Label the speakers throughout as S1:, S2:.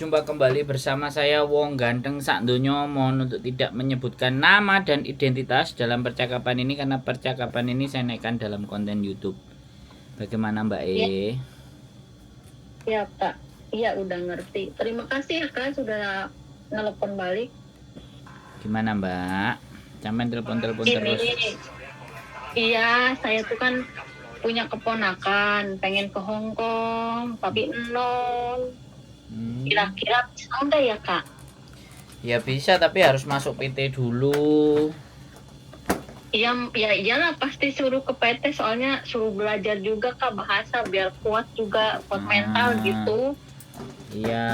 S1: Jumpa kembali bersama saya Wong Ganteng Sak Donya. Mohon untuk tidak menyebutkan nama dan identitas dalam percakapan ini karena percakapan ini saya naikkan dalam konten YouTube. Bagaimana Mbak E?
S2: Ya Pak, iya udah ngerti. Terima kasih ya Kak sudah nelpon balik.
S1: Gimana Mbak? Sampai telepon-telepon terus.
S2: Iya, saya tuh kan punya keponakan, pengen ke Hong Kong, tapi nol. Kira-kira bisa nggak ya Kak?
S1: Ya bisa, tapi harus masuk PT dulu.
S2: Iya, ya iyalah pasti suruh ke PT, soalnya suruh belajar juga Kak bahasa biar kuat juga, kuat mental gitu.
S1: Iya,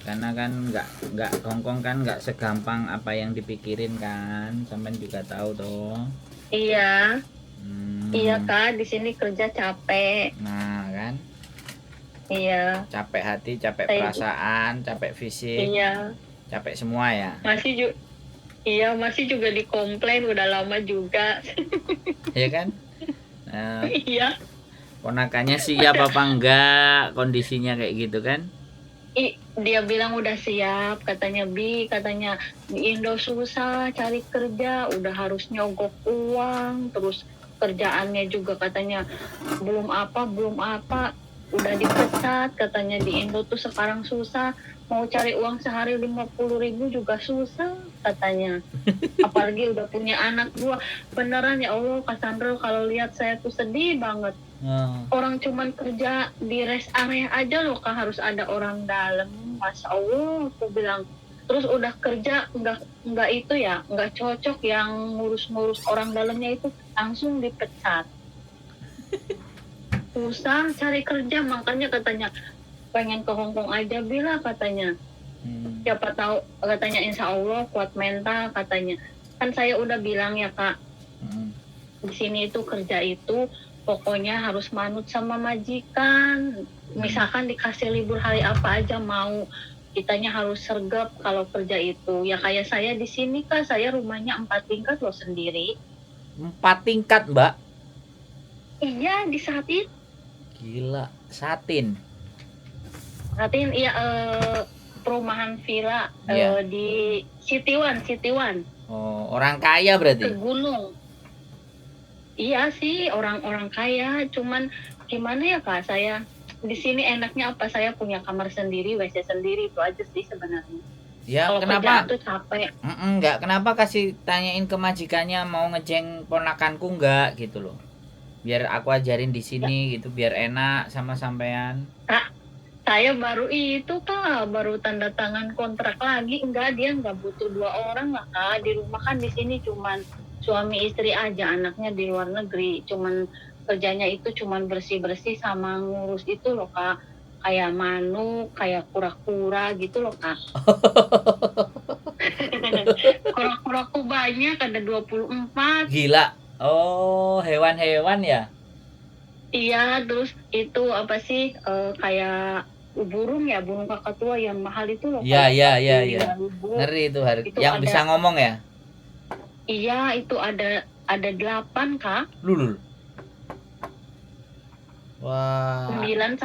S1: karena kan nggak Hongkong kan nggak segampang apa yang dipikirin kan, sampean juga tahu toh.
S2: Iya, iya Kak, di sini kerja capek.
S1: Nah kan,
S2: Iya.
S1: capek hati, capek perasaan, capek fisik,
S2: Iya.
S1: capek semua ya.
S2: Masih juga dikomplain udah lama juga.
S1: Iya kan? Nah,
S2: Iya.
S1: ponakannya siap apa enggak kondisinya kayak gitu kan?
S2: Dia bilang udah siap, katanya katanya di Indo susah cari kerja, udah harus nyogok uang, terus kerjaannya juga katanya belum apa, udah dipecat, katanya di Indo tuh sekarang susah, mau cari uang sehari 50.000 juga susah katanya. Apalagi udah punya anak dua. Beneran ya Allah, Cassandra, kalau lihat saya tuh sedih banget. Orang cuman kerja di rest area aja loh Kak, harus ada orang dalam. Masya Allah, aku bilang. Terus udah kerja nggak itu ya, nggak cocok yang ngurus-ngurus orang dalamnya itu, langsung dipecat. Susah cari kerja, makanya katanya pengen ke Hong Kong aja bila katanya. Siapa tahu katanya insya Allah kuat mental katanya. Kan saya udah bilang ya Kak, di sini itu kerja itu pokoknya harus manut sama majikan. Misalkan dikasih libur hari apa aja mau, kitanya harus sergap kalau kerja itu. Ya kayak saya di sini Kak, saya rumahnya 4 tingkat loh sendiri.
S1: 4 tingkat Mbak?
S2: Iya, di Satin.
S1: Gila, Satin.
S2: Satin, iya, perumahan villa di City One.
S1: Oh, orang kaya berarti?
S2: Ke gunung. Iya sih, orang-orang kaya, cuman gimana ya Kak, saya di sini enaknya apa, saya punya kamar sendiri, WC sendiri, itu aja sih sebenarnya.
S1: Ya,
S2: kalau
S1: kenapa?
S2: Kerja tuh capek.
S1: Enggak, kenapa kasih tanyain ke majikannya mau ngeceng ponakanku enggak gitu loh. Biar aku ajarin di sini gitu, biar enak sama sampean.
S2: Kak, saya baru itu Kak, baru tanda tangan kontrak lagi, dia nggak butuh 2 orang lah Kak, di rumah kan di sini cuman suami istri aja, anaknya di luar negeri, cuman kerjanya itu cuman bersih-bersih sama ngurus itu loh Kak, kayak manuk, kayak kura-kura gitu loh Kak. Kura-kuraku banyak, ada 24.
S1: Gila. Oh, hewan-hewan ya?
S2: Iya, terus itu apa sih, kayak burung ya, burung kakatua yang mahal itu loh.
S1: Iya. Ngeri itu
S2: Itu
S1: yang
S2: ada,
S1: bisa ngomong ya?
S2: Iya, itu ada 8 Kak.
S1: Lulul. Wah.
S2: 9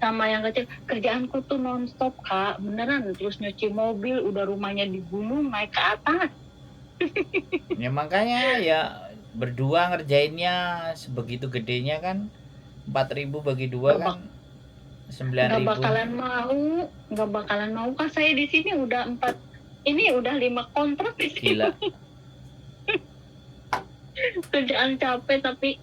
S2: sama yang kecil. Kerjaanku tuh nonstop Kak, beneran. Terus nyuci mobil, udah rumahnya di gunung, naik ke atas.
S1: Ya makanya ya berdua ngerjainnya sebegitu gedenya kan, 4.000 bagi 2 kan 9.000.
S2: Nggak bakalan mau Kak, saya di sini udah 5 kontrak di sini.
S1: Gila.
S2: Kerjaan capek tapi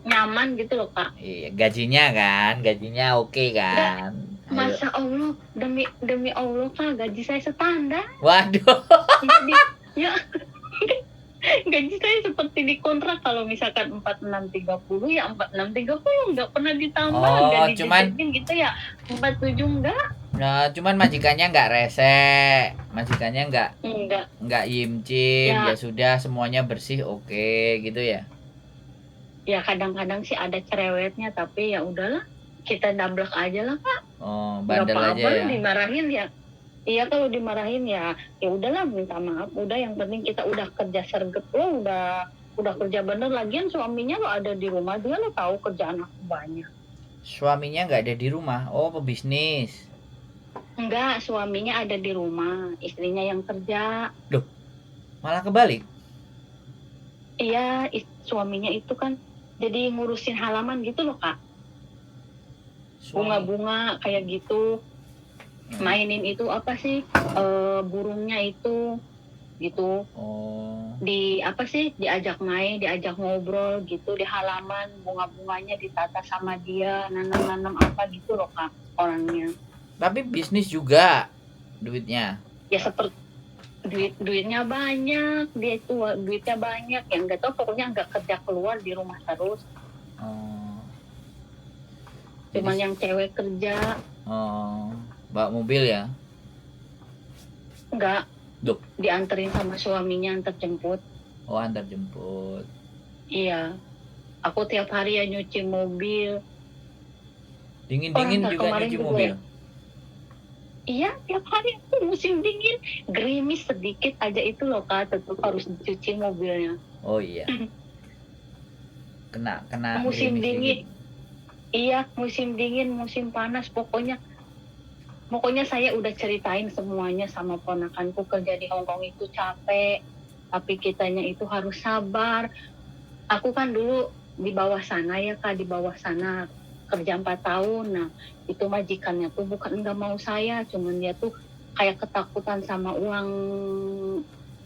S2: nyaman gitu loh Kak.
S1: Iya, gajinya oke kan.
S2: Masya Allah, demi Allah Kak, gaji saya standar.
S1: Waduh.
S2: Ya, gaji saya seperti di kontrak, kalau misalkan 4630 ya 4630, nggak pernah ditambah.
S1: Oh,
S2: gaji
S1: cuman
S2: gitu ya 47 enggak.
S1: Nah, cuman majikannya nggak rese, majikannya nggak yimcin, ya sudah semuanya bersih oke gitu ya.
S2: Ya kadang-kadang sih ada cerewetnya, tapi ya udahlah, kita dablek aja lah Kak.
S1: Oh, bandel aja ya.
S2: Dimarahin ya. Iya, kalau dimarahin ya udahlah, minta maaf, udah, yang penting kita udah kerja sergap lo, udah kerja bener. Lagian suaminya lo ada di rumah, dia lo tahu kerjaan aku banyak.
S1: Suaminya nggak ada di rumah. Oh, pebisnis.
S2: Enggak, suaminya ada di rumah, istrinya yang kerja.
S1: Loh, malah kebalik.
S2: Iya, suaminya itu kan jadi ngurusin halaman gitu loh Kak.
S1: Suami.
S2: Bunga-bunga kayak gitu. Mainin itu apa sih, burungnya itu gitu.
S1: Oh,
S2: Diajak main, diajak ngobrol gitu di halaman, bunga-bunganya ditata sama dia, nanam-nanam apa gitu loh Kak orangnya.
S1: tapi bisnis juga duitnya.
S2: Ya seperti duitnya banyak, dia itu duitnya banyak, yang nggak tahu pokoknya nggak kerja keluar di rumah terus.
S1: Oh,
S2: Cuman
S1: jadi
S2: yang cewek kerja.
S1: bawa mobil ya.
S2: Enggak,
S1: Duh.
S2: dianterin sama suaminya, antar jemput.
S1: Oh, antar jemput.
S2: Iya, aku tiap hari ya nyuci mobil.
S1: Dingin-dingin
S2: Orang
S1: juga
S2: kemarin
S1: nyuci
S2: juga
S1: mobil.
S2: Iya, tiap hari aku musim dingin, gerimis sedikit aja itu loh Kak, tetap harus dicuci mobilnya.
S1: Oh iya. Kena
S2: Musim
S1: gerimis
S2: dingin,
S1: dikit.
S2: iya musim dingin, musim panas, pokoknya saya udah ceritain semuanya sama ponakanku, kerja di Hongkong itu capek, tapi kitanya itu harus sabar. Aku kan dulu di bawah sana ya Kak, di bawah sana kerja 4 tahun. Nah, itu majikannya tuh bukan nggak mau saya, cuman dia tuh kayak ketakutan sama uang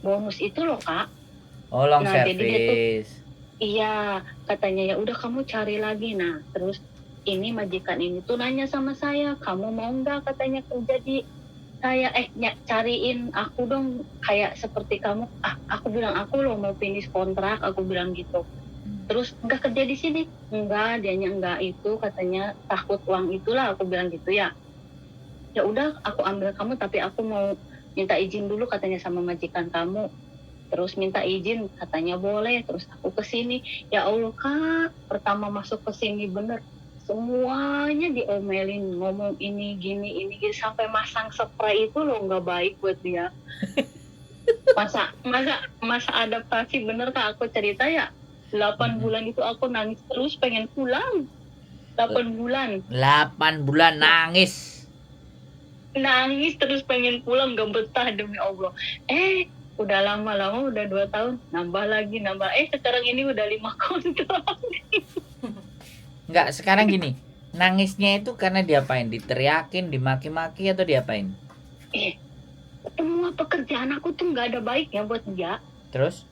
S2: bonus itu loh Kak.
S1: Oh, long
S2: Nah, jadi dia tuh
S1: service.
S2: iya, katanya ya udah kamu cari lagi. Nah, terus ini majikan ini tuh nanya sama saya, kamu mau nggak katanya kerja di saya, cariin aku dong kayak seperti kamu. Aku bilang aku loh mau finish kontrak, aku bilang gitu. Terus nggak kerja di sini? Enggak, dianya enggak, itu katanya takut uang itulah, aku bilang gitu ya. Ya udah aku ambil kamu, tapi aku mau minta izin dulu katanya sama majikan kamu. Terus minta izin, katanya boleh. Terus aku kesini, ya Allah Kak, pertama masuk ke sini bener semuanya diomelin, ngomong ini gini sampai masang spray itu loh nggak baik buat dia. Masa adaptasi bener Kak, aku cerita ya 8 bulan itu aku nangis terus pengen pulang. 8 bulan
S1: 8 bulan nangis
S2: terus pengen pulang, gak betah demi Allah. Udah lama-lama udah 2 tahun, nambah lagi sekarang ini udah 5 kontrak.
S1: Enggak, sekarang gini, nangisnya itu karena diapain? Diteriakin, dimaki-maki, atau diapain?
S2: Semua pekerjaan aku tuh nggak ada baiknya buat dia.
S1: Terus?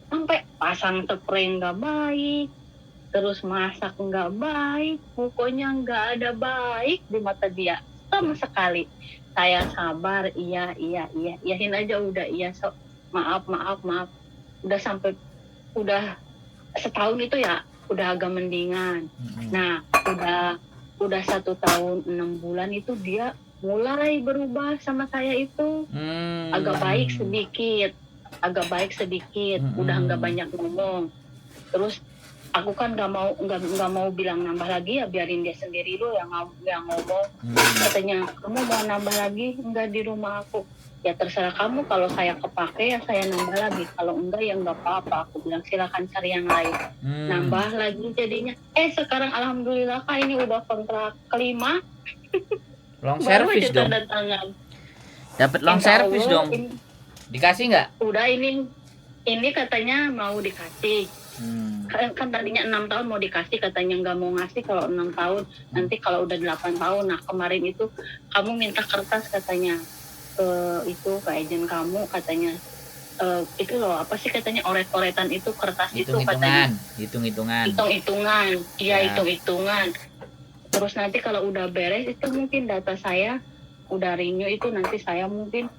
S2: Sampai pasang spray nggak baik, terus masak nggak baik, pokoknya nggak ada baik di mata dia sama sekali. Saya sabar, iyahin aja udah, maaf. Udah setahun itu ya udah agak mendingan. Nah, udah 1 tahun 6 bulan itu dia mulai berubah sama saya itu. Agak baik sedikit, udah nggak banyak ngomong. Terus aku kan nggak mau bilang nambah lagi, ya biarin dia sendiri lo yang ngomong. Katanya kamu mau nambah lagi nggak di rumah aku? Ya terserah kamu, kalau saya kepake ya saya nambah lagi, kalau enggak ya nggak apa-apa. Aku bilang silakan cari yang lain. Nambah lagi jadinya. Sekarang alhamdulillah Kak, ini udah kontrak kelima.
S1: Long service dong. Dapat long service dong. Dikasih nggak?
S2: Udah, ini katanya mau dikasih. Kan tadinya 6 tahun mau dikasih, katanya nggak mau ngasih kalau 6 tahun. Nanti kalau udah 8 tahun. Nah kemarin itu kamu minta kertas katanya ke agent kamu, katanya itu loh apa sih katanya, oret-oretan itu kertas itu katanya.
S1: Hitung-hitungan.
S2: Iya, hitung-hitungan. Terus nanti kalau udah beres itu mungkin data saya udah renew, itu nanti saya mungkin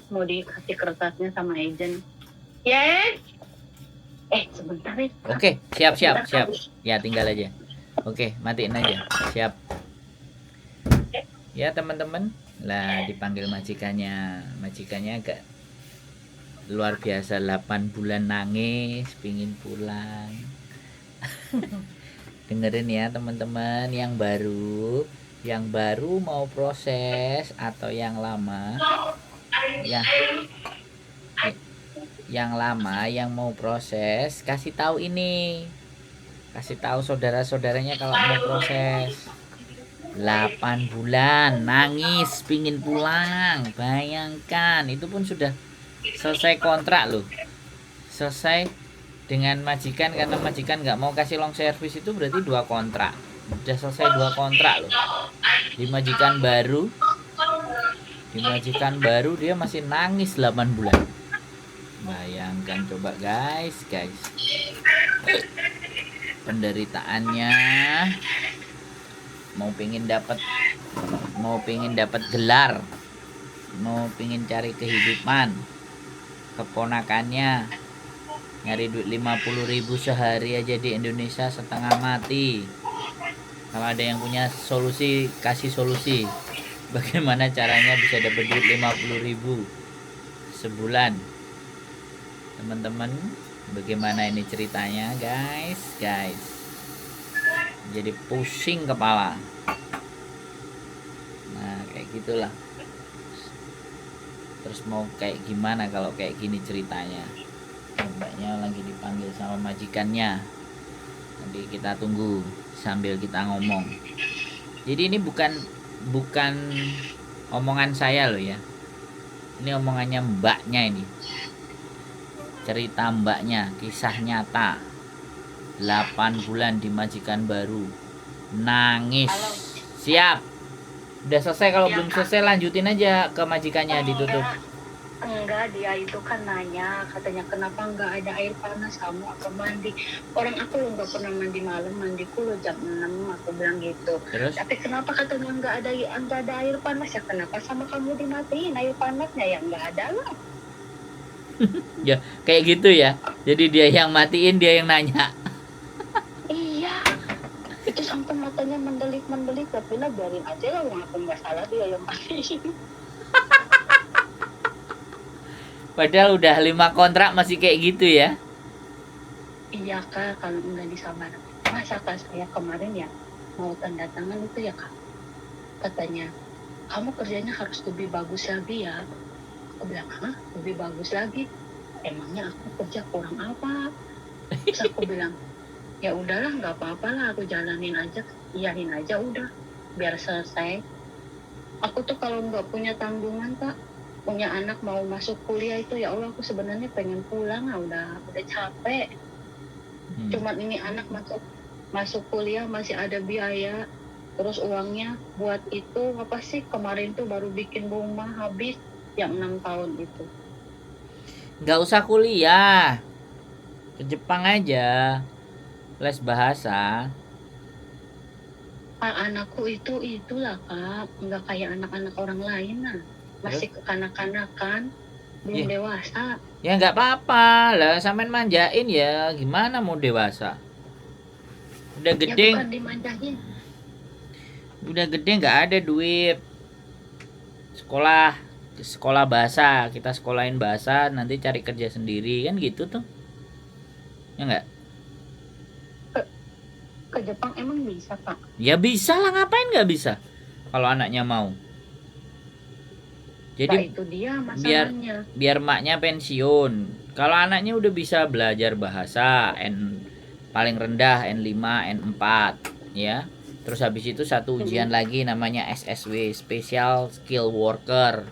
S2: mau dikasih kertasnya sama agent. Yes. Sebentar ya.
S1: Oke, siap. Ya, tinggal aja. Oke, matiin aja. Siap. Ya, teman-teman. Lah, dipanggil majikannya. Majikannya agak luar biasa, 8 bulan nangis, pingin pulang. Dengerin ya, teman-teman yang baru mau proses atau yang lama. Yang lama yang mau proses, kasih tahu saudara-saudaranya kalau mau proses. 8 bulan nangis pingin pulang. Bayangkan, itu pun sudah selesai kontrak loh. Selesai dengan majikan, karena majikan nggak mau kasih long service, itu berarti 2 kontrak. Udah selesai 2 kontrak loh. Di majikan baru dia masih nangis 8 bulan. Bayangkan coba guys. Penderitaannya. Mau pingin dapat gelar, mau pingin cari kehidupan. Keponakannya nyari duit 50.000 sehari aja di Indonesia setengah mati. Kalau ada yang punya solusi, kasih solusi. Bagaimana caranya bisa dapat duit 50.000 sebulan? Teman-teman, bagaimana ini ceritanya guys? Jadi pusing kepala. Nah, kayak gitulah. Terus mau kayak gimana kalau kayak gini ceritanya? Mbaknya lagi dipanggil sama majikannya. Nanti kita tunggu sambil kita ngomong. Jadi ini bukan omongan saya loh ya. Ini omongannya mbaknya ini. Cerita mbaknya, kisah nyata. 8 bulan di majikan baru. Nangis.
S2: Halo.
S1: Siap. Udah selesai, kalau
S2: Ya,
S1: belum
S2: Kak.
S1: selesai lanjutin aja ke majikannya, ditutup.
S2: Enggak, dia itu kan nanya, katanya kenapa enggak ada air panas, kamu aku mandi. Orang aku lo enggak pernah mandi malam, mandiku lo jam 6, aku bilang gitu.
S1: Terus
S2: Tapi kenapa katanya enggak ada air panas, ya kenapa sama kamu dimatiin air panasnya? Ya enggak ada lah.
S1: ya kayak gitu ya. Jadi dia yang matiin, dia yang nanya.
S2: Iya, itu sampai matanya mendelik, tapi lah biarin aja lah, wong aku nggak salah, dia yang matiin.
S1: Padahal udah 5 kontrak masih kayak gitu ya.
S2: Iya Kak, kalau nggak disabar. Masa Kak, saya kemarin ya mau tanda tangan itu ya Kak, katanya kamu kerjanya harus lebih bagus lagi ya. Aku bilang, hah, lebih bagus lagi? Emangnya aku kerja kurang apa? Terus aku bilang, ya udahlah, nggak apa-apa lah, aku jalanin aja, iyain aja udah, biar selesai. Aku tuh kalau nggak punya tanggungan Kak, punya anak mau masuk kuliah itu, ya Allah, aku sebenarnya pengen pulang, udah capek. Cuman ini anak masuk kuliah masih ada biaya, terus uangnya buat itu apa sih, kemarin tuh baru bikin rumah habis yang 6 tahun itu.
S1: Nggak usah kuliah, ke Jepang aja, les bahasa.
S2: Anakku itulah Kak, nggak kayak anak-anak orang lain lah, masih kekanak-kanakan, belum dewasa.
S1: Ya nggak apa-apa lah, sampean manjain ya, gimana mau dewasa? Udah
S2: Ya
S1: gede,
S2: bukan dimanjain.
S1: nggak ada duit. Sekolah bahasa, kita sekolahin bahasa, nanti cari kerja sendiri, kan gitu tuh. Ya nggak?
S2: Ke Jepang emang bisa Kak?
S1: Ya bisa lah, ngapain nggak bisa? Kalau anaknya mau.
S2: Nah,
S1: Jadi
S2: itu dia masalahnya.
S1: biar maknya pensiun. Kalau anaknya udah bisa belajar bahasa paling rendah N5, N4 ya. Terus habis itu satu ujian lagi namanya SSW, Special Skill Worker.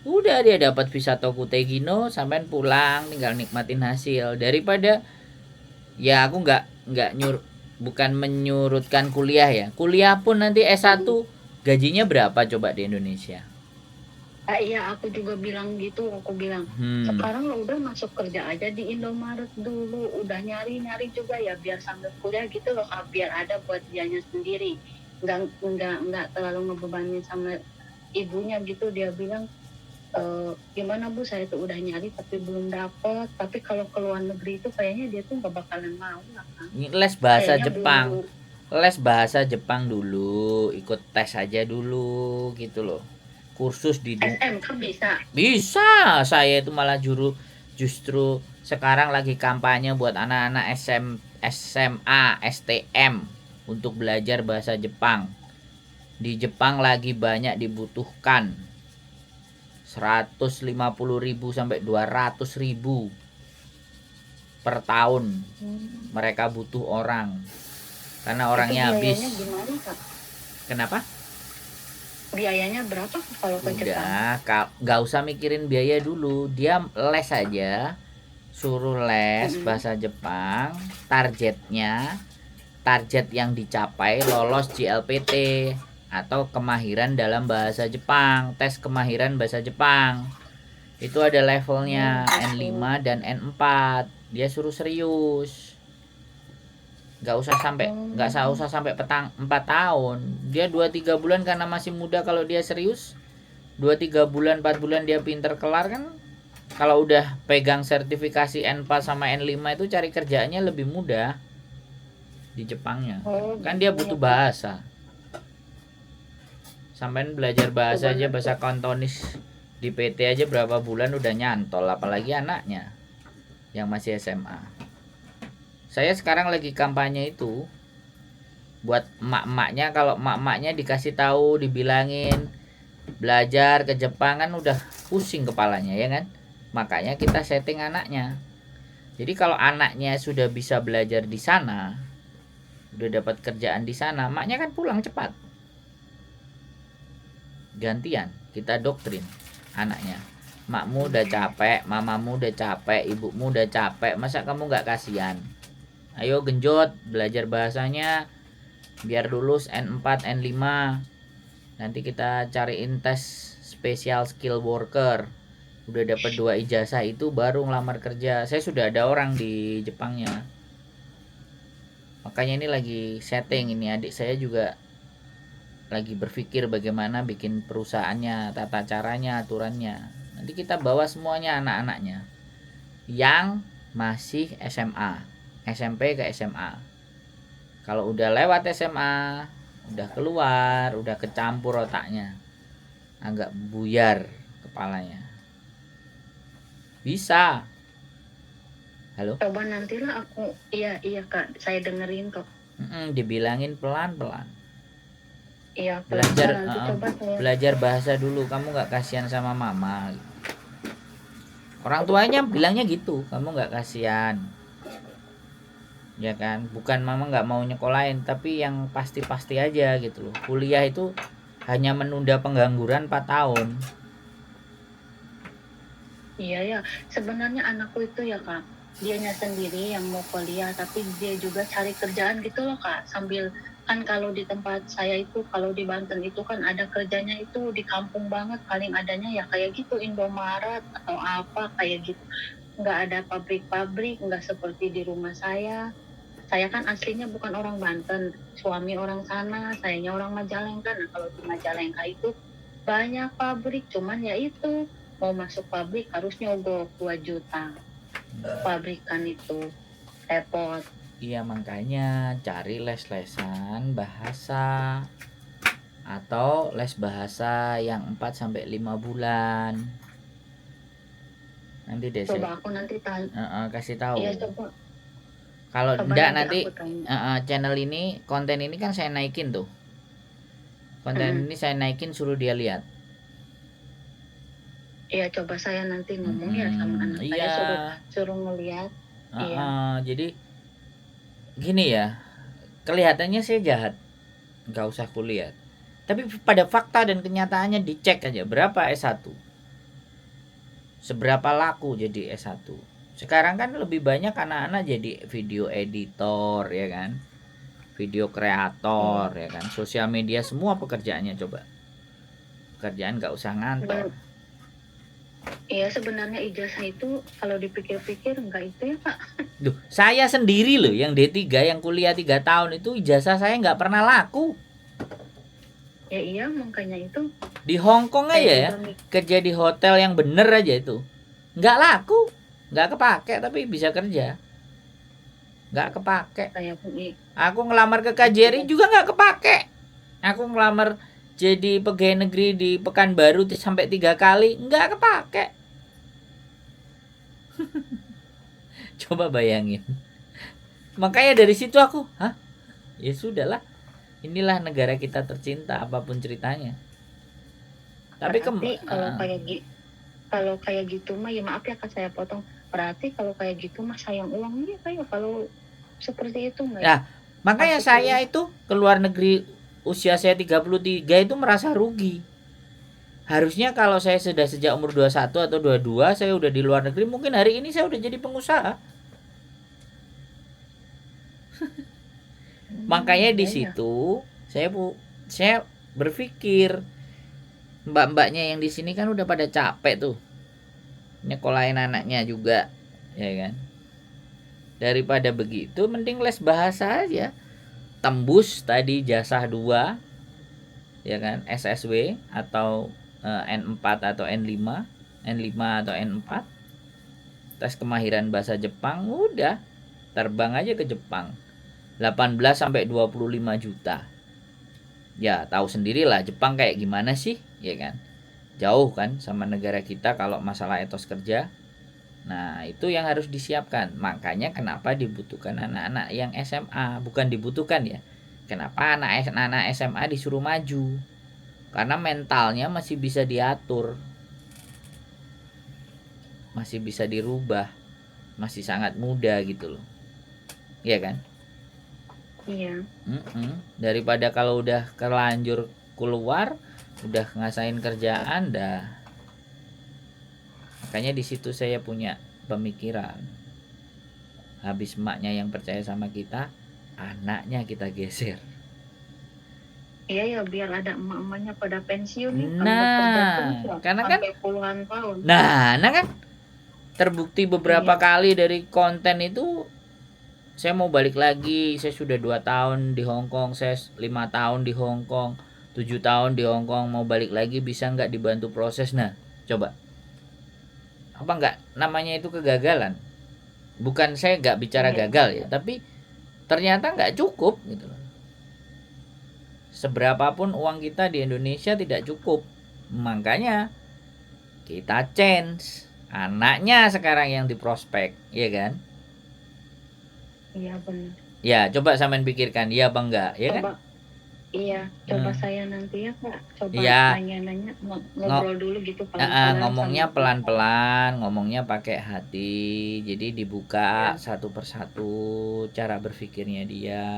S1: Udah dia dapat visa Tokutegino, sampean pulang tinggal nikmatin hasil. Daripada ya aku nggak bukan menyurutkan kuliah ya. Kuliah pun nanti S1 gajinya berapa coba di Indonesia?
S2: Iya, aku juga bilang gitu. Aku bilang, sekarang lo udah masuk kerja aja di Indomaret dulu, udah nyari juga ya, biar sambil kuliah gitu loh, biar ada buat dianya sendiri, nggak terlalu ngebebanin sama ibunya gitu. Dia bilang, gimana Bu, saya tuh udah nyari tapi belum dapet, tapi kalau ke luar negeri itu kayaknya dia tuh nggak bakalan mau lah kan.
S1: Les bahasa
S2: Kayaknya
S1: Jepang.
S2: belum.
S1: Les bahasa Jepang dulu, ikut tes aja dulu gitu loh. Kursus di
S2: SM kan bisa.
S1: Bisa, saya itu malah justru sekarang lagi kampanye buat anak-anak SMA, STM untuk belajar bahasa Jepang. Di Jepang lagi banyak dibutuhkan. 150.000 sampai 200.000 per tahun. Mereka butuh orang. Karena orangnya habis.
S2: Gimana, Kak?
S1: Kenapa?
S2: Biayanya berapa kalau ke Jepang?
S1: Nggak usah mikirin biaya dulu. Dia les aja, suruh les
S2: Mm-mm.
S1: bahasa Jepang. Target yang dicapai lolos JLPT atau kemahiran dalam bahasa Jepang, tes kemahiran bahasa Jepang. Itu ada
S2: Oh
S1: levelnya
S2: gitu.
S1: N5 dan N4. Dia suruh serius. Nggak usah
S2: Oh,
S1: sampai 4 tahun. Dia 2-3 bulan karena masih muda. Kalau dia serius 2-3 bulan 4 bulan dia pinter kelar kan. Kalau udah pegang sertifikasi N4 sama N5 itu cari kerjaannya lebih mudah di Jepangnya.
S2: oh
S1: Kan
S2: gitu
S1: dia
S2: ya
S1: butuh
S2: Kak.
S1: bahasa. Sampai belajar bahasa
S2: Coba
S1: aja,
S2: nanti.
S1: bahasa Kantonis di PT aja berapa bulan udah nyantol, apalagi anaknya yang masih SMA. Saya sekarang lagi kampanye itu buat emak-emaknya. Kalau emak-emaknya dikasih tahu, dibilangin belajar ke Jepang kan udah pusing kepalanya ya kan. Makanya kita setting anaknya. Jadi kalau anaknya sudah bisa belajar di sana, udah dapat kerjaan di sana, emaknya kan pulang cepat. Gantian kita doktrin anaknya. Makmu udah capek, mamamu udah capek, ibumu udah capek, masa kamu nggak kasihan? Ayo genjot belajar bahasanya biar lulus N4 N5. Nanti kita cariin tes spesial skill worker. Udah dapat 2 ijazah itu baru ngelamar kerja. Saya sudah ada orang di Jepangnya. Makanya ini lagi setting, ini adik saya juga lagi berpikir bagaimana bikin perusahaannya, tata caranya, aturannya. Nanti kita bawa semuanya anak-anaknya yang masih SMA, SMP ke SMA. Kalau udah lewat SMA, udah keluar, udah kecampur otaknya, agak buyar kepalanya. Bisa. Halo?
S2: Coba nantilah aku. Iya iya Kak, saya dengerin kok.
S1: Dibilangin pelan-pelan.
S2: Iya
S1: Belajar
S2: pelan-pelan nanti coba saya.
S1: belajar bahasa dulu. Kamu nggak kasihan sama mama. Orang tuanya bilangnya gitu. Kamu nggak kasihan, ya kan? Bukan mama nggak mau nyekolahin, tapi yang pasti-pasti aja gitu loh. Kuliah itu hanya menunda pengangguran 4 tahun.
S2: Iya ya, sebenarnya anakku itu ya Kak, dianya sendiri yang mau kuliah, tapi dia juga cari kerjaan gitu loh Kak, sambil kan kalau di tempat saya itu, kalau di Banten itu kan ada kerjanya itu di kampung banget, paling adanya ya kayak gitu Indomaret atau apa kayak gitu, nggak ada pabrik-pabrik, nggak seperti di rumah saya. Saya kan aslinya bukan orang Banten, suami orang sana, sayanya orang Majalengka. Nah kalau di Majalengka itu banyak pabrik, cuman ya itu mau masuk pabrik harus nyogok 2 juta. Pabrikan itu repot.
S1: Iya, makanya cari les-lesan bahasa atau les bahasa yang 4 sampai 5 bulan. Nanti deh saya
S2: Coba aku nanti tanya.
S1: kasih tahu.
S2: Iya coba,
S1: Kalau
S2: coba
S1: enggak
S2: nanti
S1: nanti
S2: aku tanya.
S1: channel ini, konten ini kan saya naikin tuh. Konten
S2: Mm-mm.
S1: ini saya naikin, suruh dia lihat.
S2: Iya coba saya nanti ngomong ya sama anak saya,
S1: Iya.
S2: suruh ngeliat. Iya.
S1: Jadi gini ya, kelihatannya saya jahat, nggak usah kuliah. Tapi pada fakta dan kenyataannya dicek aja berapa S1. Seberapa laku jadi S1. Sekarang kan lebih banyak anak-anak jadi video editor ya kan. Video kreator ya kan. Sosial media semua pekerjaannya coba. Pekerjaan nggak usah ngantor.
S2: Iya sebenarnya ijazah itu kalau dipikir-pikir enggak itu ya Kak.
S1: Duh, saya sendiri loh yang D3 yang kuliah 3 tahun itu ijazah saya nggak pernah laku.
S2: Ya iya makanya itu
S1: Di Hong Kong
S2: saya
S1: aja ya,
S2: juga
S1: kerja di hotel yang bener aja itu nggak laku, nggak kepake, tapi bisa kerja nggak kepake.
S2: saya pun
S1: Aku ngelamar ke KJRI juga nggak kepake. Aku ngelamar jadi pegawai negeri di Pekanbaru sampai 3 kali nggak kepake. Coba bayangin. Makanya dari situ aku, ya sudahlah, inilah negara kita tercinta apapun ceritanya. Tapi
S2: kalau kayak gitu mah ya maaf ya Kak saya potong. Berarti kalau kayak gitu mah sayang uangnya kayak kalau seperti itu nggak ya?
S1: Nah, makanya saya itu ke luar negeri usia saya 33 itu merasa rugi. Harusnya kalau saya sudah sejak umur 21 atau 22 saya udah di luar negeri, mungkin hari ini saya udah jadi pengusaha. Makanya di
S2: Iya.
S1: situ saya berpikir, mbak-mbaknya yang di sini kan udah pada capek tuh nyekolahin anaknya juga, ya kan. Daripada begitu mending les bahasa aja. Tembus tadi jasa 2, ya kan, SSW atau N4 atau N5, N5 atau N4. Tes kemahiran bahasa Jepang, udah terbang aja ke Jepang. 18 sampai 25 juta. Ya, tahu sendirilah Jepang kayak gimana sih, ya kan? Jauh kan sama negara kita kalau masalah etos kerja. Nah, itu yang harus disiapkan. Makanya kenapa dibutuhkan anak-anak yang SMA, bukan dibutuhkan ya. Kenapa anak-anak SMA disuruh maju? Karena mentalnya masih bisa diatur. Masih bisa dirubah. Masih sangat muda gitu loh. Iya kan?
S2: Iya.
S1: Daripada kalau udah terlanjur keluar, udah ngasain kerjaan dah. Makanya di situ saya punya pemikiran. Habis emaknya yang percaya sama kita, anaknya kita geser.
S2: Iya ya, biar ada emak-emaknya pada pensiun nih. Kalau
S1: Nah,
S2: bekerja terus ya,
S1: karena kan
S2: sampai puluhan tahun.
S1: nah kan terbukti beberapa
S2: Iya.
S1: kali dari konten itu. Saya mau balik lagi, saya sudah 2 tahun di Hong Kong, saya 5 tahun di Hong Kong, 7 tahun di Hong Kong, mau balik lagi bisa nggak dibantu proses? Nah, coba. Apa nggak namanya itu kegagalan? Bukan saya nggak bicara
S2: Iya.
S1: gagal ya, tapi ternyata nggak cukup gitu loh. Seberapapun uang kita di Indonesia tidak cukup. Makanya kita change. Anaknya sekarang yang diprospek, ya kan?
S2: Iya benar.
S1: Ya, coba sampean pikirkan, iya apa enggak, ya kan?
S2: Coba, iya, coba saya nanti ya Kak, coba
S1: Iya,
S2: nanya-nanya, ngobrol dulu gitu pelan-pelan sama
S1: ngomongnya
S2: Bapak.
S1: pelan-pelan, ngomongnya pakai hati. Jadi dibuka
S2: Ya.
S1: satu persatu cara berpikirnya dia.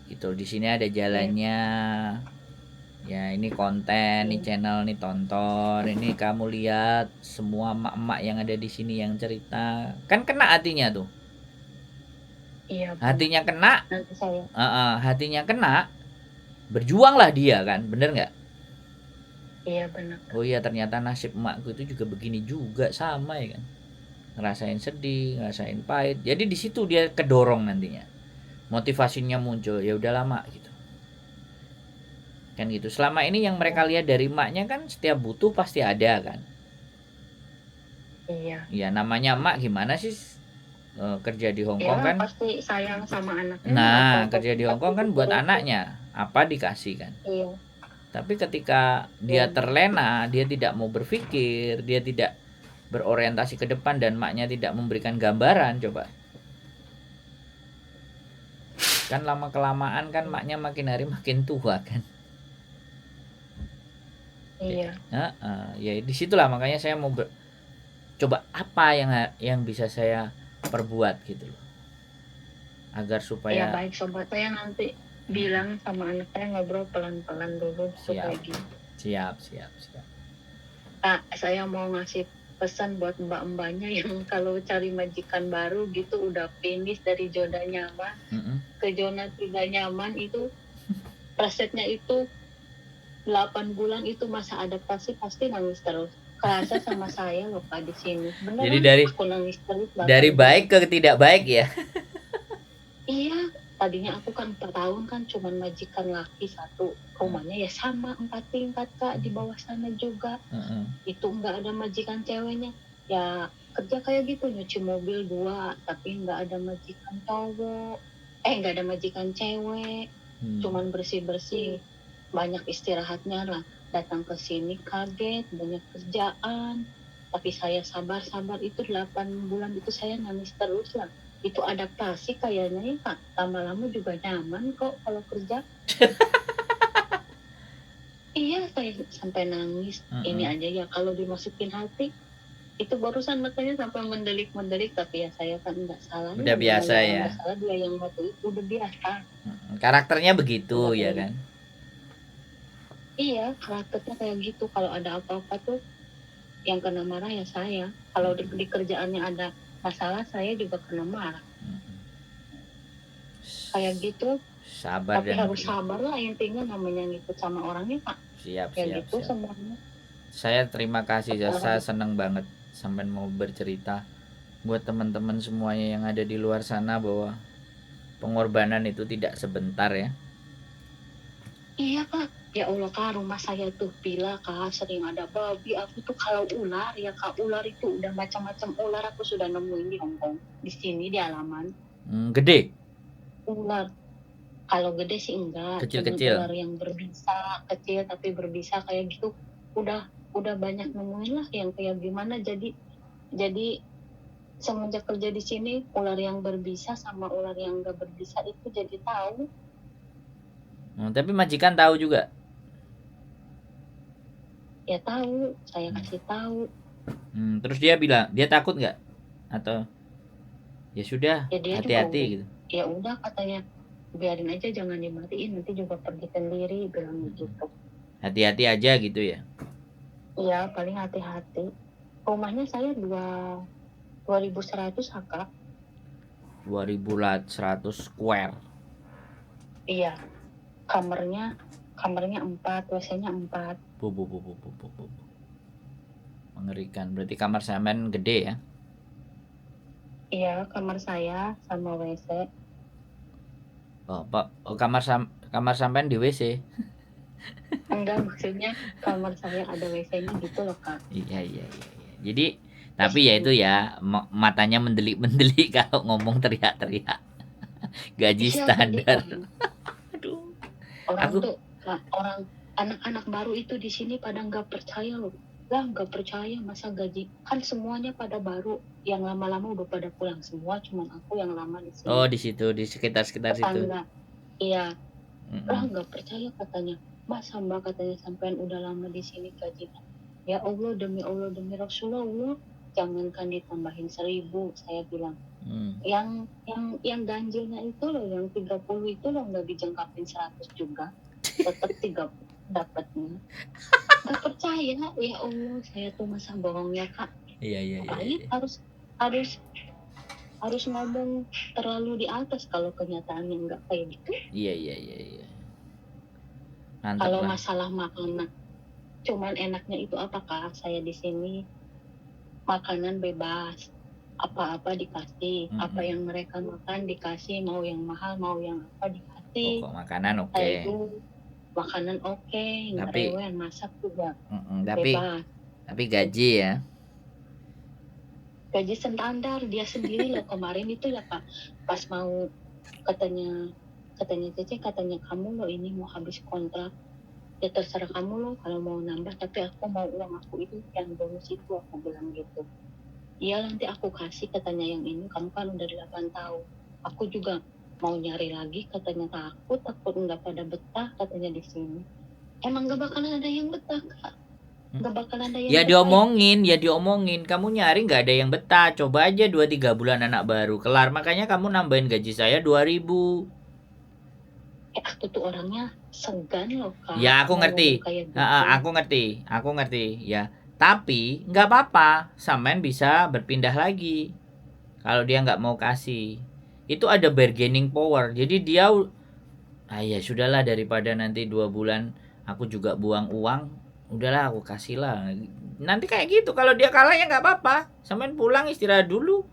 S1: Gitu. Di sini ada jalannya. Ya, ini konten, ini channel, ini tonton, ini kamu lihat semua emak-emak yang ada di sini yang cerita. Kan kena hatinya tuh.
S2: Iya benar.
S1: Hatinya kena,
S2: Nanti saya.
S1: hatinya kena, berjuanglah dia kan, bener nggak?
S2: Iya benar.
S1: Oh iya, ternyata nasib emakku itu juga begini juga, sama ya kan, ngerasain sedih, ngerasain pahit. Jadi di situ dia kedorong nantinya, motivasinya muncul. Ya udah lama gitu kan, gitu. Selama ini yang mereka lihat dari emaknya kan setiap butuh pasti ada kan.
S2: Iya.
S1: Ya namanya emak gimana sih, kerja di Hong Kong
S2: Ya
S1: kan.
S2: pasti sayang sama anaknya.
S1: Nah,
S2: apa
S1: kerja di Hong Kong kan buat anaknya, apa dikasih kan.
S2: Iya.
S1: Tapi ketika dia terlena, dia tidak mau berpikir, dia tidak berorientasi ke depan, dan maknya tidak memberikan gambaran, coba. Kan lama kelamaan kan maknya makin hari makin tua kan.
S2: Iya.
S1: Ya disitulah makanya saya mau coba apa yang bisa saya perbuat gitu loh, agar supaya.
S2: Iya baik sobat, saya nanti bilang sama anak saya ngobrol pelan-pelan dulu supaya gitu.
S1: Siap.
S2: Kak, saya mau ngasih pesan buat mbak-mbaknya yang kalau cari majikan baru gitu udah finish dari zona nyaman ke zona tidak nyaman, itu resepnya itu 8 bulan itu masa adaptasi pasti nangis terus. Kerasa sama saya loh Kak di sini. Beneran.
S1: Jadi
S2: aku nangis terus.
S1: dari baik ke tidak baik ya.
S2: Iya, tadinya aku kan per tahun kan cuman majikan laki satu, rumahnya ya sama 4 tingkat Kak, di bawah sana juga. Itu nggak ada majikan ceweknya. Ya kerja kayak gitu, nyuci mobil 2, tapi nggak ada majikan cowok. Nggak ada majikan cewek. Cuman bersih-bersih. Banyak istirahatnya lah. Datang ke sini kaget, banyak kerjaan. Tapi saya sabar-sabar itu 8 bulan itu saya nangis terus lah. Itu adaptasi kayaknya ya Kak. Lama-lama juga nyaman kok kalau kerja. Iya, saya sampai nangis. Ini aja ya kalau dimasukin hati. Itu barusan makanya sampai mendelik-mendelik, tapi ya saya kan nggak salah.
S1: Udah biasa ya.
S2: Nggak salah, dia yang waktu itu udah biasa.
S1: Karakternya begitu
S2: Udah
S1: ya
S2: kayak
S1: kan.
S2: iya, karakternya kayak gitu. Kalau ada apa-apa tuh yang kena marah ya saya. Kalau di kerjaannya ada masalah, saya juga kena marah. Kayak gitu.
S1: Sabar
S2: Tapi
S1: dan
S2: harus sabar lah, intinya namanya ngikut sama orangnya, Pak.
S1: siap
S2: Kayak gitu
S1: siap.
S2: semuanya.
S1: Saya terima kasih ya,
S2: Orang
S1: saya seneng banget sampai mau bercerita buat teman-teman semuanya yang ada di luar sana bahwa pengorbanan itu tidak sebentar ya.
S2: iya, Kak. Ya Allah, Kak, rumah saya tuh bila, Kak, sering ada babi. Aku tuh kalau ular, ya Kak, ular itu udah macam-macam ular aku sudah nemuin di Hongkong. Di sini, di halaman.
S1: Gede,
S2: Ular. Kalau gede sih enggak. Cuman
S1: kecil-kecil.
S2: ular yang berbisa, kecil tapi berbisa kayak gitu. Udah banyak nemuin lah yang kayak gimana. Jadi semenjak kerja di sini, ular yang berbisa sama ular yang enggak berbisa itu jadi tahu.
S1: Tapi majikan tahu juga.
S2: Ya tahu, saya kasih tahu.
S1: Terus dia bilang, dia takut nggak? Atau ya sudah,
S2: Ya dia juga
S1: hati-hati
S2: udah,
S1: gitu.
S2: ya udah katanya biarin aja, jangan dimatiin, nanti juga pergi sendiri, bilang gitu.
S1: Hati-hati aja gitu ya.
S2: Iya, paling hati-hati. Rumahnya saya 2100 Kak.
S1: 2100 square.
S2: Iya. Kamarnya 4, WC-nya 4.
S1: Bu. Mengerikan. Berarti kamar sampean gede ya?
S2: Iya, kamar saya sama WC.
S1: Oh, Pak. Oh, kamar sampean di WC.
S2: Enggak, maksudnya kamar saya ada WC-nya gitu loh, Kak.
S1: Iya. Jadi tapi ya itu ya, matanya mendelik-mendelik kalau ngomong teriak-teriak. Gaji
S2: Iya,
S1: standar.
S2: tadi
S1: Aduh.
S2: orang
S1: Aku
S2: tuh, orang anak-anak baru itu di sini pada nggak percaya loh. Lah, nggak percaya masa gaji, kan semuanya pada baru, yang lama-lama udah pada pulang semua, cuman aku yang lama di sini.
S1: oh di situ, di sekitar situ.
S2: Tetangga, iya. Lah, nggak percaya katanya, masa Mbak, katanya sampean udah lama di sini gajinya. Ya Allah, demi Allah, demi Rasulullah, jangankan ditambahin 1000, saya bilang. Yang ganjilnya itu loh, yang 30 itu loh, nggak dijengkapin 100 juga, tetap 30 dapatnya. Nggak percaya, ya Allah, saya tuh masa bohongnya, Kak.
S1: Iya.
S2: Harus ngomong terlalu di atas kalau kenyataannya nggak kayak gitu.
S1: Iya.
S2: Kalau masalah makanan, cuman enaknya itu apa, Kak? Saya di sini makanan bebas, apa-apa dikasih, apa yang mereka makan dikasih, mau yang mahal mau yang apa dikasih.
S1: Pokok makanan oke.
S2: Kayak itu, makanan oke, nggak rewel, masak juga bebas.
S1: Tapi gaji ya.
S2: Gaji standar dia sendiri loh. Kemarin itu ya, Pak, pas mau katanya Cece, katanya kamu loh ini mau habis kontrak, ya terserah kamu loh kalau mau nambah, tapi aku mau uang aku itu yang bonus itu, aku bilang gitu. Iya, nanti aku kasih, katanya yang ini, kamu kan udah 8 tahun. Aku juga mau nyari lagi, katanya takut nggak pada betah, katanya di sini. Emang gak bakalan ada yang betah, Kak. Gak bakalan ada yang
S1: Ya
S2: betah.
S1: diomongin. Kamu nyari nggak ada yang betah. Coba aja 2-3 bulan anak baru kelar. Makanya kamu nambahin gaji saya 2000.
S2: Aku tuh orangnya segan loh, Kak.
S1: Ya aku ngerti.
S2: Gitu.
S1: Aku ngerti. Ya. Tapi nggak apa-apa. Sampean bisa berpindah lagi. Kalau dia nggak mau kasih. Itu ada bargaining power. Jadi dia, ya sudahlah, daripada nanti 2 bulan aku juga buang uang. Udahlah aku kasih lah. Nanti kayak gitu. Kalau dia kalah ya nggak apa-apa. Sampean pulang istirahat dulu.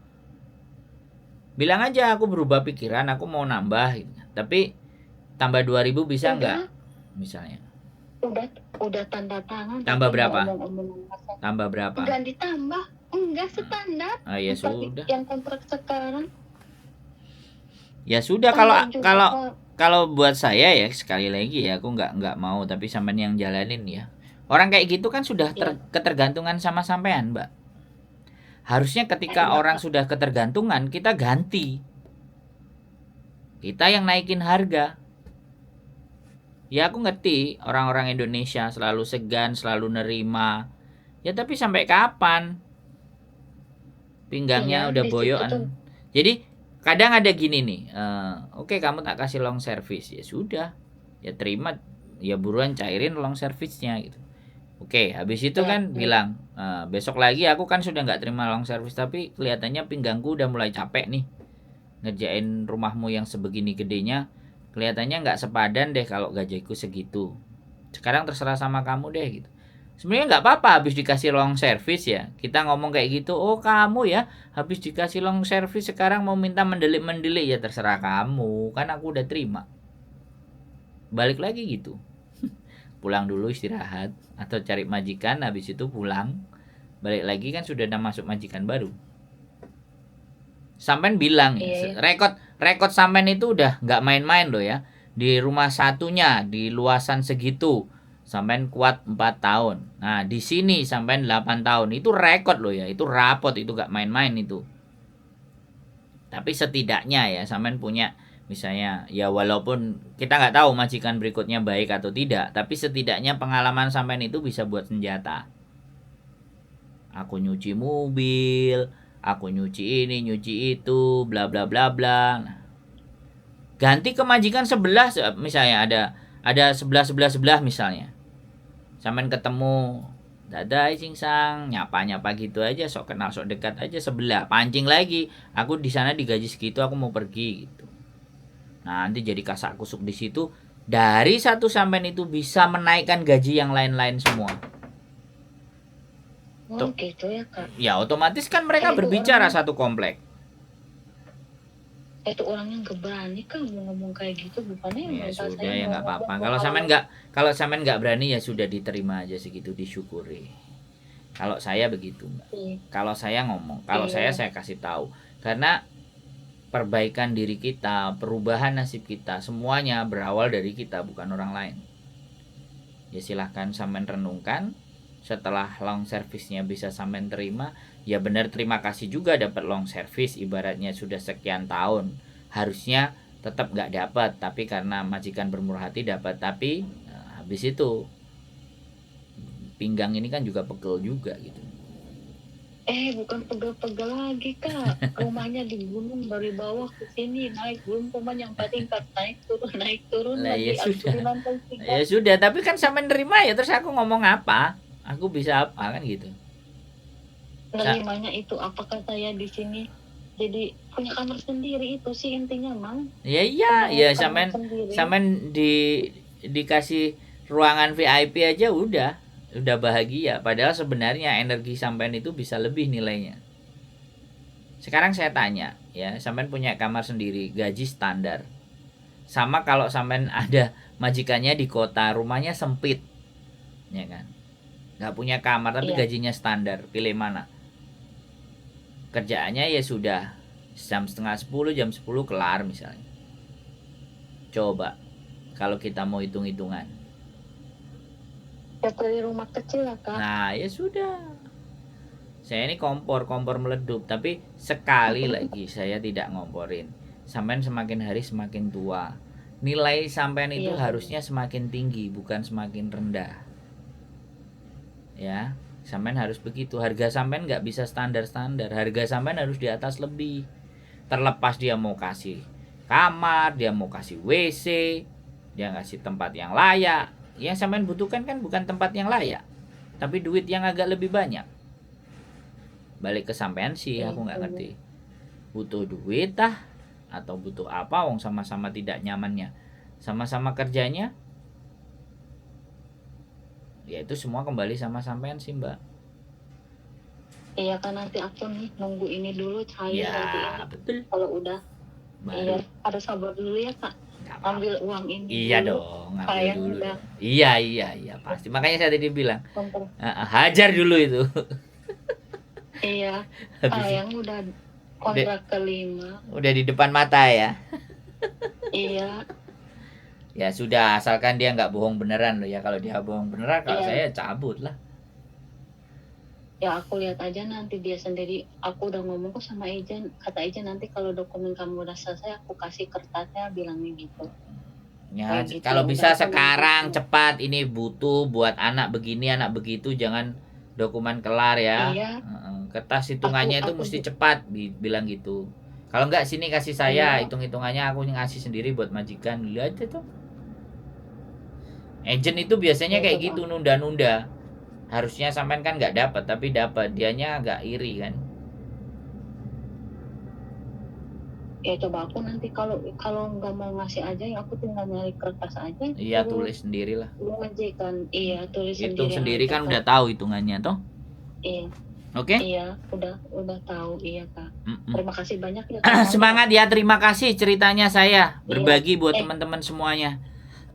S1: Bilang aja aku berubah pikiran. Aku mau nambah. Tapi tambah 2000 bisa nggak? Misalnya.
S2: Udah tanda tangan.
S1: Tambah berapa? Tambah berapa?
S2: Enggak ditambah. Enggak standar.
S1: Ya sudah.
S2: Yang kontrak sekarang.
S1: Ya sudah, kalau buat saya ya, sekali lagi ya, aku nggak mau, tapi sampean yang jalanin ya. Orang kayak gitu kan sudah ketergantungan sama sampean, Mbak. Harusnya ketika orang sudah ketergantungan, kita ganti. Kita yang naikin harga. Ya aku ngerti orang-orang Indonesia selalu segan, selalu nerima. Ya tapi sampai kapan? pinggangnya
S2: Iya,
S1: udah
S2: di situ tuh.
S1: boyokan. Jadi kadang ada gini nih, oke kamu tak kasih long service, ya sudah, ya terima, ya buruan cairin long service-nya gitu. Oke, habis itu
S2: Ya,
S1: kan bilang, besok lagi aku kan sudah nggak terima long service, tapi kelihatannya pinggangku udah mulai capek nih ngerjain rumahmu yang sebegini gedenya, kelihatannya nggak sepadan deh kalau gajiku segitu. Sekarang terserah sama kamu deh gitu. Sebenarnya nggak apa-apa habis dikasih long service ya. Kita ngomong kayak gitu, oh kamu ya habis dikasih long service sekarang mau minta mendelik-mendelik, ya terserah kamu. Kan aku udah terima. Balik lagi gitu. Pulang dulu istirahat atau cari majikan, habis itu pulang. Balik lagi kan sudah ada masuk majikan baru. Sampean bilang ya,
S2: iya,
S1: rekod sampean itu udah nggak main-main loh ya. Di rumah satunya di luasan segitu sampean kuat 4 tahun. Nah, di sini sampean 8 tahun. Itu rekod loh ya, itu rapot, itu nggak main-main itu. Tapi setidaknya ya sampean punya, misalnya ya walaupun kita nggak tahu majikan berikutnya baik atau tidak, tapi setidaknya pengalaman sampean itu bisa buat senjata. Aku nyuci mobil, aku nyuci ini, nyuci itu, bla bla bla bla. Nah, ganti ke majikan sebelah, misalnya ada sebelah misalnya. Sampean ketemu, dadai cingsang, nyapa gitu aja, sok kenal sok dekat aja sebelah, pancing lagi. Aku di sana digaji segitu, aku mau pergi gitu. Nah, nanti jadi kasak kusuk di situ. Dari satu sampean itu bisa menaikkan gaji yang lain-lain semua.
S2: oh gitu ya Kak.
S1: Ya otomatis kan mereka
S2: Itu
S1: berbicara
S2: orangnya,
S1: satu komplek.
S2: itu orangnya nggak berani Kak mau ngomong kayak gitu, bukannya
S1: Ya
S2: minta
S1: sudah,
S2: saya
S1: ya
S2: mau
S1: nggak
S2: ngomong
S1: apa-apa.
S2: mau
S1: Kalau sampean nggak berani ya sudah, diterima aja segitu, disyukuri. Kalau saya begitu, Mbak.
S2: Iya,
S1: Kalau saya ngomong, kalau
S2: iya,
S1: saya kasih tahu. Karena perbaikan diri kita, perubahan nasib kita, semuanya berawal dari kita, bukan orang lain. Ya silahkan sampean renungkan. Setelah long service-nya bisa sampean terima, ya benar, terima kasih juga dapat long service, ibaratnya sudah sekian tahun. Harusnya tetap nggak dapat, tapi karena majikan bermurah hati dapat. Tapi habis itu pinggang ini kan juga pegel juga gitu.
S2: bukan pegel-pegel lagi Kak, rumahnya di gunung dari bawah ke sini naik, belum cuma yang 4 tingkat, naik turun
S1: Lah ya
S2: lagi, habis itu
S1: sudah.
S2: di lantai 3.
S1: Ya sudah, tapi kan sampean nerima ya, terus aku ngomong apa? Aku bisa apa kan gitu.
S2: Nerimanya itu apakah saya di sini jadi punya kamar sendiri, itu sih intinya Mang.
S1: Ya iya,
S2: Punya
S1: ya
S2: kamar
S1: sampean
S2: sendiri.
S1: sampean dikasih ruangan VIP aja udah bahagia. Padahal sebenarnya energi sampean itu bisa lebih nilainya. Sekarang saya tanya, ya, sampean punya kamar sendiri, gaji standar. Sama kalau sampean ada majikannya di kota, rumahnya sempit, ya kan? Nggak punya kamar tapi
S2: Iya,
S1: gajinya standar, pilih mana? Kerjaannya ya sudah jam setengah 10, jam 10 kelar misalnya. Coba kalau kita mau hitung-hitungan.
S2: ya dari rumah kecil lah Kak.
S1: Nah, ya sudah. Saya ini kompor meledup, tapi sekali lagi saya tidak ngomporin. Sampean semakin hari semakin tua. Nilai sampean itu
S2: Iya,
S1: harusnya semakin tinggi, bukan semakin rendah. Ya, sampean harus begitu. Harga sampean nggak bisa standar-standar. Harga sampean harus di atas lebih. Terlepas dia mau kasih kamar, dia mau kasih WC, dia ngasih tempat yang layak. Yang sampean butuhkan kan bukan tempat yang layak, tapi duit yang agak lebih banyak. Balik ke sampean sih, aku nggak ngerti. Butuh duit atau butuh apa? Wong sama-sama tidak nyamannya, sama-sama kerjanya. Ya itu semua kembali sama sampean sih, Mbak.
S2: Iya kan, nanti aku nih nunggu ini dulu saya
S1: Ya
S2: nanti ini.
S1: betul.
S2: Kalau udah,
S1: Baru
S2: iya harus sabar dulu ya Kak.
S1: nggak apa-apa.
S2: Ambil uang ini
S1: Iya
S2: dulu.
S1: dong, ngambil
S2: Saya
S1: dulu.
S2: udah
S1: Iya pasti. Makanya saya tadi bilang,
S2: kontrak.
S1: hajar dulu itu.
S2: Iya,
S1: Habis
S2: yang udah kontrak kelima.
S1: udah di depan mata ya.
S2: Iya,
S1: Ya sudah, asalkan dia nggak bohong beneran loh ya. Kalau dia bohong beneran, kalau
S2: Iya.
S1: saya cabut lah.
S2: ya aku lihat aja nanti dia sendiri. Aku udah ngomong kok sama Ijen, kata Ijen nanti kalau dokumen kamu udah selesai aku kasih kertasnya, bilangnya gitu.
S1: Ya,
S2: Kayak gitu,
S1: kalau
S2: udah
S1: bisa
S2: aku
S1: sekarang
S2: nunggu.
S1: cepat, ini butuh buat anak begini, anak begitu, jangan dokumen kelar ya.
S2: Iya.
S1: Kertas hitungannya itu
S2: aku
S1: mesti cepat, bilang gitu. Kalau enggak sini kasih saya,
S2: iya.
S1: hitung-hitungannya aku ngasih sendiri buat majikan. Lihat aja tuh. Agent itu biasanya
S2: Ya
S1: kayak
S2: coba.
S1: gitu, nunda-nunda. Harusnya sampean kan nggak dapat, tapi dapat. Dianya agak iri kan.
S2: Ya coba aku nanti kalau kalau nggak mau ngasih aja ya aku tinggal nyari kertas aja
S1: Iya,
S2: suruh
S1: tulis sendirilah.
S2: majikan. Iya, tulis
S1: Hitung
S2: sendiri
S1: sendiri
S2: aja
S1: kan
S2: Kak.
S1: udah tahu hitungannya toh.
S2: Iya,
S1: Oke?
S2: iya, udah tahu, iya Kak.
S1: Mm-mm.
S2: Terima kasih banyak ya Kak Mali ya.
S1: Semangat ya, terima kasih ceritanya saya
S2: Iya.
S1: berbagi buat teman-teman semuanya.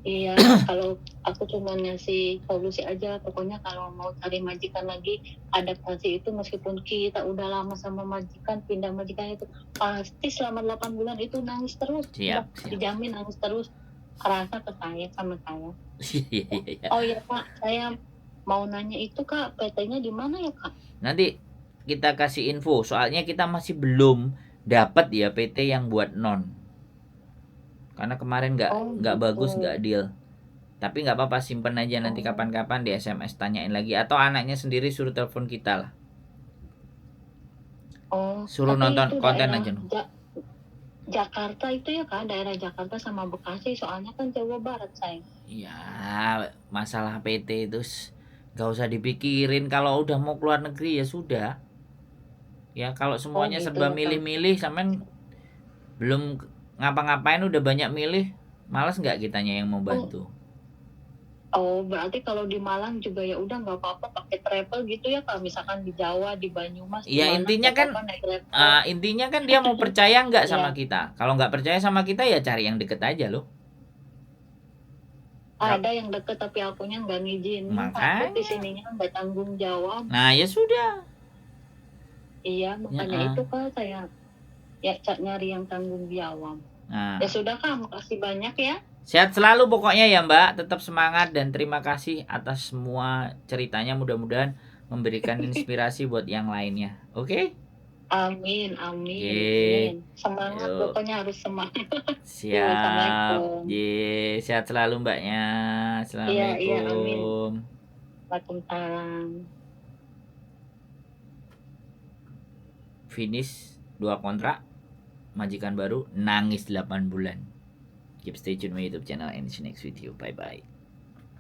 S2: Iya, kalau aku cuma ngasih solusi aja, pokoknya kalau mau cari majikan lagi, adaptasi itu meskipun kita udah lama sama majikan, pindah majikan itu pasti selama 8 bulan itu nangis terus.
S1: Siap,
S2: Udah,
S1: siap.
S2: dijamin nangis terus. Kerasa ke saya sama saya.
S1: Iya, iya, iya.
S2: Oh iya Kak, saya mau nanya itu Kak, PT-nya di mana ya Kak?
S1: Nanti kita kasih info, soalnya kita masih belum dapat ya PT yang buat non. Karena kemarin nggak
S2: gitu.
S1: bagus, nggak deal. Tapi nggak apa-apa, simpen aja, nanti kapan-kapan di SMS tanyain lagi, atau anaknya sendiri suruh telepon kita lah. Suruh
S2: tapi
S1: nonton
S2: itu
S1: konten
S2: daerah
S1: aja.
S2: Jakarta itu ya Kak, daerah Jakarta sama Bekasi, soalnya kan Jawa Barat sayang.
S1: Ya, masalah PT itu nggak usah dipikirin. Kalau udah mau keluar negeri ya sudah. Ya kalau semuanya
S2: gitu
S1: serba
S2: ya, Kak.
S1: milih-milih, sampean belum ngapa-ngapain udah banyak milih, malas nggak kitanya yang mau bantu?
S2: Oh, berarti kalau di Malang juga ya udah nggak apa-apa pakai travel gitu ya Kak, misalkan di Jawa, di Banyumas,
S1: Ya
S2: di mana
S1: intinya
S2: nggak
S1: kan
S2: apa-apa naik travel.
S1: intinya kan dia mau percaya nggak sama
S2: Iya.
S1: kita. Kalau nggak percaya sama kita ya cari yang deket aja loh.
S2: Ada yang deket tapi akunya nggak ngizinin, takut di
S1: Makanya.
S2: sininya nggak tanggung jawab.
S1: Nah ya sudah.
S2: Iya, makanya
S1: Ya,
S2: itu Kak saya ya nyari yang tanggung jawab.
S1: Nah,
S2: Ya sudah Kak, makasih banyak ya.
S1: sehat selalu pokoknya ya Mbak. Tetap semangat dan terima kasih atas semua ceritanya. Mudah-mudahan memberikan inspirasi buat yang lainnya. Oke?
S2: Amin, amin,
S1: Oke.
S2: amin. Semangat,
S1: Yuk.
S2: pokoknya harus semangat.
S1: Siap.
S2: Assalamualaikum.
S1: Sehat selalu Mbaknya.
S2: Iya, amin.
S1: Assalamualaikum.
S2: Waalaikumsalam.
S1: Finish 2 kontrak, majikan baru, nangis 8 bulan. Keep stay tune my YouTube channel and see you next video. Bye bye.